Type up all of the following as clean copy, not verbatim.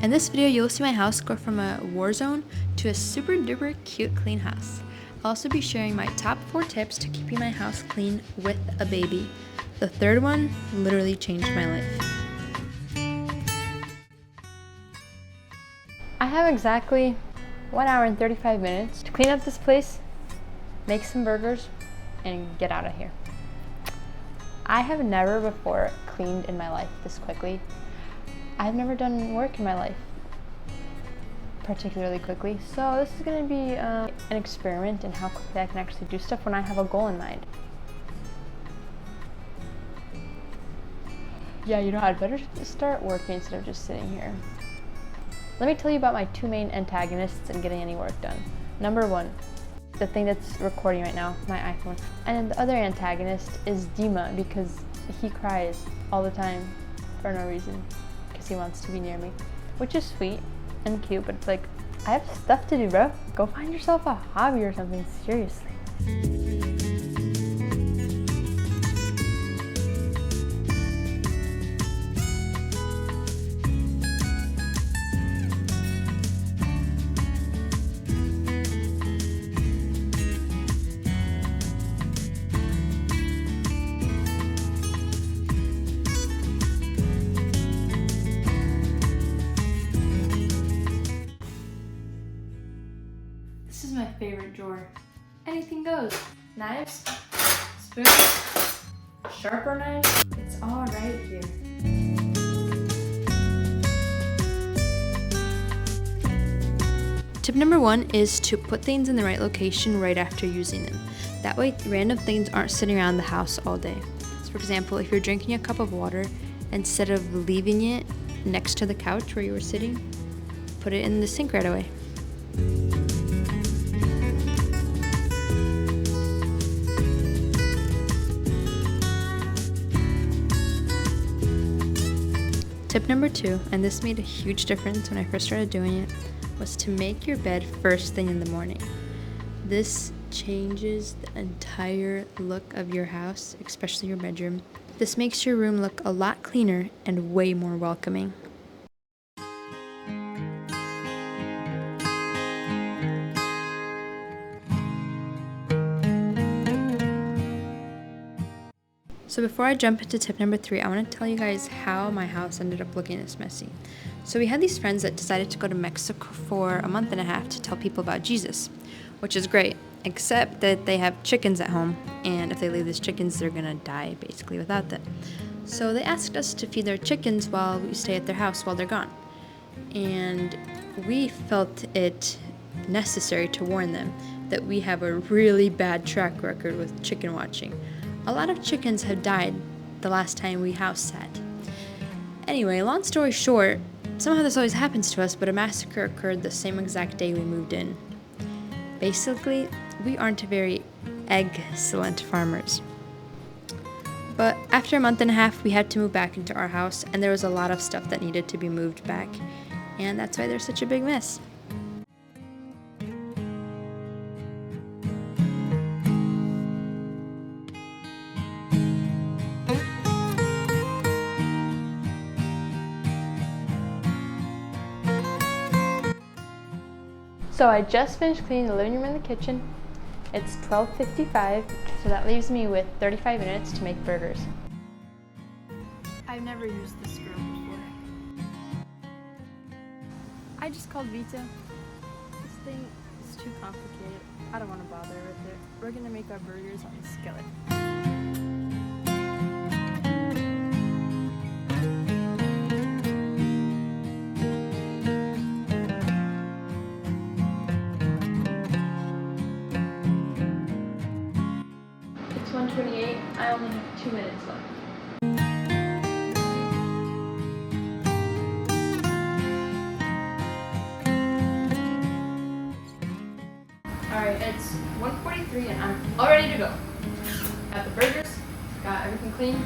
In this video, you'll see my house go from a war zone to a super duper cute clean house. I'll also be sharing my top 4 tips to keeping my house clean with a baby. The third one literally changed my life. I have exactly 1 hour and 35 minutes to clean up this place, make some burgers, and get out of here. I have never before cleaned in my life this quickly. I've never done work in my life particularly quickly, so this is going to be an experiment in how quickly I can actually do stuff when I have a goal in mind. Yeah, I'd better start working instead of just sitting here. Let me tell you about my 2 main antagonists in getting any work done. Number 1, the thing that's recording right now, my iPhone. And the other antagonist is Dima, because he cries all the time for no reason, because he wants to be near me, which is sweet and cute, but it's like, I have stuff to do, bro. Go find yourself a hobby or something, seriously. This is my favorite drawer. Anything goes. Knives, spoons, sharper knives, it's all right here. Tip number 1 is to put things in the right location right after using them. That way, random things aren't sitting around the house all day. So for example, if you're drinking a cup of water, instead of leaving it next to the couch where you were sitting, put it in the sink right away. Tip number 2, and this made a huge difference when I first started doing it, was to make your bed first thing in the morning. This changes the entire look of your house, especially your bedroom. This makes your room look a lot cleaner and way more welcoming. So before I jump into tip number 3, I want to tell you guys how my house ended up looking this messy. So we had these friends that decided to go to Mexico for a month and a half to tell people about Jesus, which is great, except that they have chickens at home, and if they leave these chickens, they're gonna die basically without them. So they asked us to feed their chickens while we stay at their house while they're gone. And we felt it necessary to warn them that we have a really bad track record with chicken watching. A lot of chickens have died the last time we house sat. Anyway, long story short, somehow this always happens to us, but a massacre occurred the same exact day we moved in. Basically, we aren't very excellent farmers. But after a month and a half, we had to move back into our house, and there was a lot of stuff that needed to be moved back. And that's why there's such a big mess. So I just finished cleaning the living room and the kitchen. It's 12:55, so that leaves me with 35 minutes to make burgers. I've never used this grill before. I just called Vita. This thing is too complicated. I don't want to bother with it. We're gonna make our burgers on the skillet. It's 1:28. I only have 2 minutes left. Alright, it's 1:43 and I'm all ready to go. Got the burgers, got everything clean.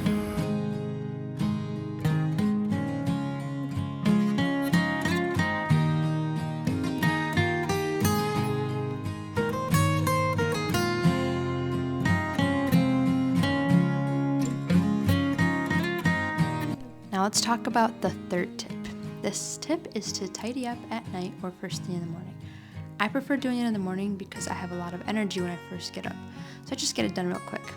Now let's talk about the third tip. This tip is to tidy up at night or first thing in the morning. I prefer doing it in the morning because I have a lot of energy when I first get up, so I just get it done real quick.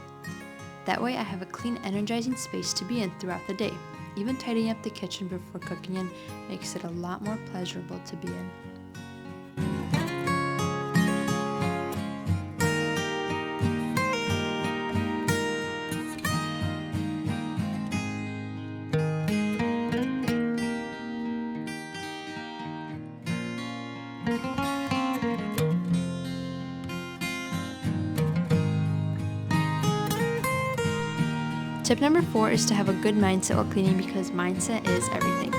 That way I have a clean, energizing space to be in throughout the day. Even tidying up the kitchen before cooking in makes it a lot more pleasurable to be in. Tip number 4 is to have a good mindset while cleaning because mindset is everything.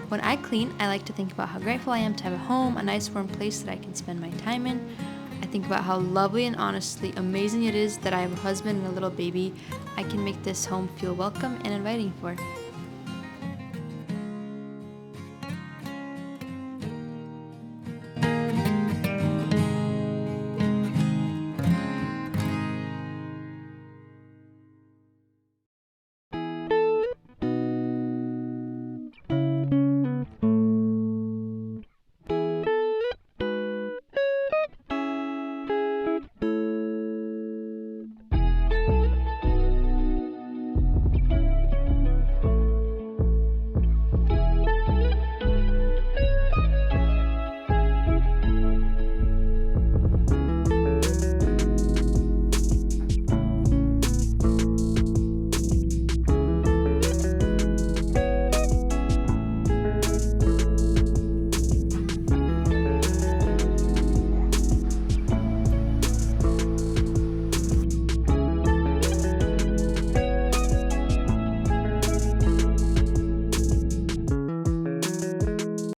When I clean, I like to think about how grateful I am to have a home, a nice warm place that I can spend my time in. I think about how lovely and honestly amazing it is that I have a husband and a little baby I can make this home feel welcome and inviting for.